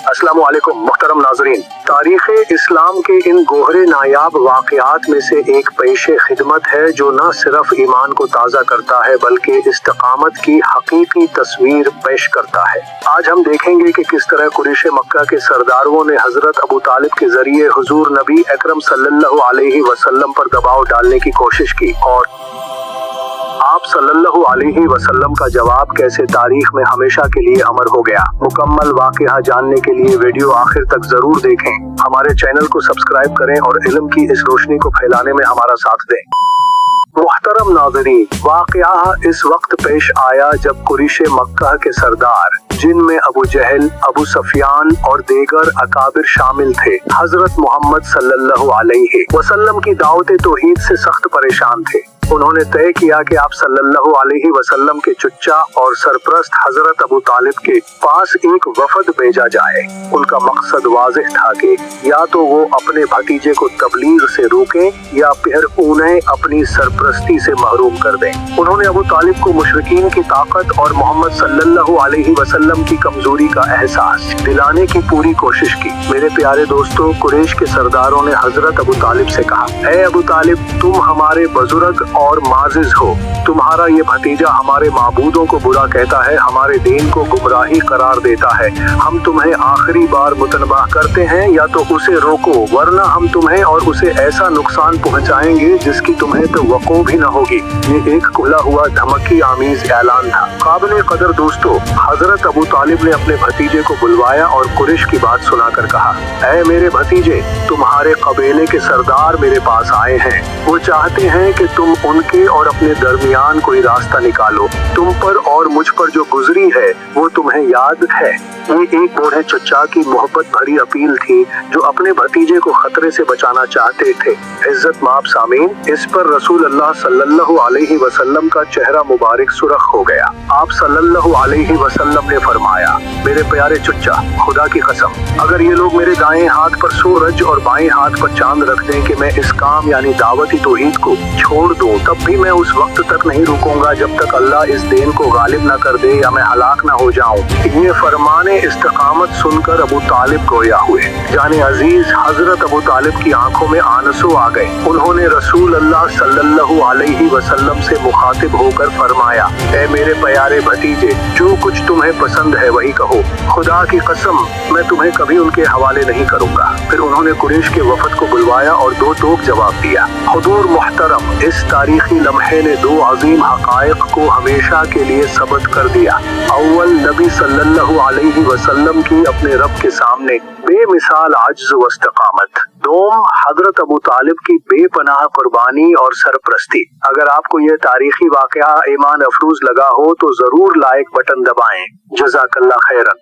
अस्सलामु अलैकुम मुहतरम नाज़रीन, तारीख़ इस्लाम के इन गोहरे नायाब वाक़यात में से एक पेशे खिदमत है जो न सिर्फ ईमान को ताज़ा करता है बल्कि इस्तिक़ामत की हकीकी तस्वीर पेश करता है। आज हम देखेंगे कि किस तरह कुरैश मक्का के सरदारों ने हजरत अबू तालिब के जरिए हुजूर नबी अकरम सल्लल्लाहु अलैहि वसल्लम पर दबाव डालने की कोशिश की और आप सल्लल्लाहु अलैहि वसल्लम का जवाब कैसे तारीख में हमेशा के लिए अमर हो गया। मुकम्मल वाक़या जानने के लिए वीडियो आखिर तक जरूर देखें। हमारे चैनल को सब्सक्राइब करें और इल्म की इस रोशनी को फैलाने में हमारा साथ दें। मुहतरम नाज़रीन, वाक़या इस वक्त पेश आया जब कुरैश मक्का के सरदार, जिनमें अबू जहल, अबू सफियान और दीगर अकाबिर शामिल थे, हजरत मोहम्मद सल्लल्लाहु अलैहि वसल्लम की दावत तौहीद से सख्त परेशान थे। उन्होंने तय किया कि आप सल्लल्लाहु अलैहि वसल्लम के चुच्चा और सरप्रस्त हजरत अबू तालिब के पास एक वफद भेजा जाए। उनका मकसद वाज़ेह था कि या तो वो अपने भतीजे को तबलीग से रोकें या फिर उन्हें अपनी सरप्रस्ती से महरूम कर दें। उन्होंने अबू तालिब को मुशरिकीन की ताकत और मोहम्मद सल्लल्लाहु अलैहि वसल्लम की कमजोरी का एहसास दिलाने की पूरी कोशिश की। मेरे प्यारे दोस्तों, कुरैश के सरदारों ने हजरत अबू तालिब से कहा, ऐ अबू तालिब, तुम हमारे बुजुर्ग और माजिज हो। तुम्हारा ये भतीजा हमारे माबूदों को बुरा कहता है, हमारे दीन को गुमराही करार देता है। हम तुम्हें आखिरी बार मुतनबाह करते हैं, या तो उसे रोको वरना हम तुम्हें और उसे ऐसा नुकसान पहुंचाएंगे जिसकी तुम्हें तो वक़्फ़ भी न होगी। ये एक खुला हुआ धमकी आमीज ऐलान था। काबिल कदर दोस्तों, हजरत अबू तालिब ने अपने भतीजे को बुलवाया और कुरैश की बात सुनाकर कहा, ऐ मेरे भतीजे, तुम्हारे कबीले के सरदार मेरे पास आए हैं। वो चाहते हैं कि तुम उनके और अपने दरमियान कोई रास्ता निकालो। तुम पर और मुझ पर जो गुजरी है वो तुम्हें याद है। ये एक बूढ़े चचा की मोहब्बत भरी अपील थी जो अपने भतीजे को खतरे से बचाना चाहते थे। इज्जत माप सामीन, इस पर रसूल अल्लाह सल्लल्लाहु अलैहि वसल्लम का चेहरा मुबारक सुर्ख हो गया। आप सल्लल्लाहु अलैहि वसल्लम ने फरमाया, मेरे प्यारे चचा, खुदा की कसम, अगर ये लोग मेरे दाएं हाथ पर सूरज और बाएं हाथ पर चांद रख दें कि मैं इस काम यानी दावती तौहीद को छोड़ दूं, तब भी मैं उस वक्त तक नहीं रुकूंगा जब तक अल्लाह इस दीन को गालिब न कर दे या मैं हलाक न हो जाऊं। ये फरमाने इस्तिकामत सुनकर अबू तालिब गोया हुए। जाने अजीज, हजरत अबू तालिब की आंखों में आंसू आ गए। उन्होंने रसूल अल्लाह सल्लल्लाहु अलैहि वसल्लम से मुखातिब होकर फरमाया, ऐ मेरे प्यारे भतीजे, जो कुछ तुम्हें पसंद है वही कहो। खुदा की कसम, मैं तुम्हें कभी उनके हवाले नहीं करूंगा। फिर उन्होंने कुरैश के वफद को बुलवाया और दो टोक जवाब दिया। हुजूर मुहतरम, इस तारीखी लम्हे ने दो अजीम हकायक को हमेशा के लिए सबत कर दिया। अव्वल, नबी सल्लल्लाहु अलैहि वसल्लम की अपने रब के सामने बेमिसाल आज्ज़ व इस्तिक़ामत। दोम, हजरत अबू तालिब की बेपनाह कुर्बानी और सरप्रस्ती। अगर आपको यह तारीखी वाक़या ईमान अफरोज लगा हो तो जरूर लाइक बटन दबाएं। जज़ाकल्लाह खैरन।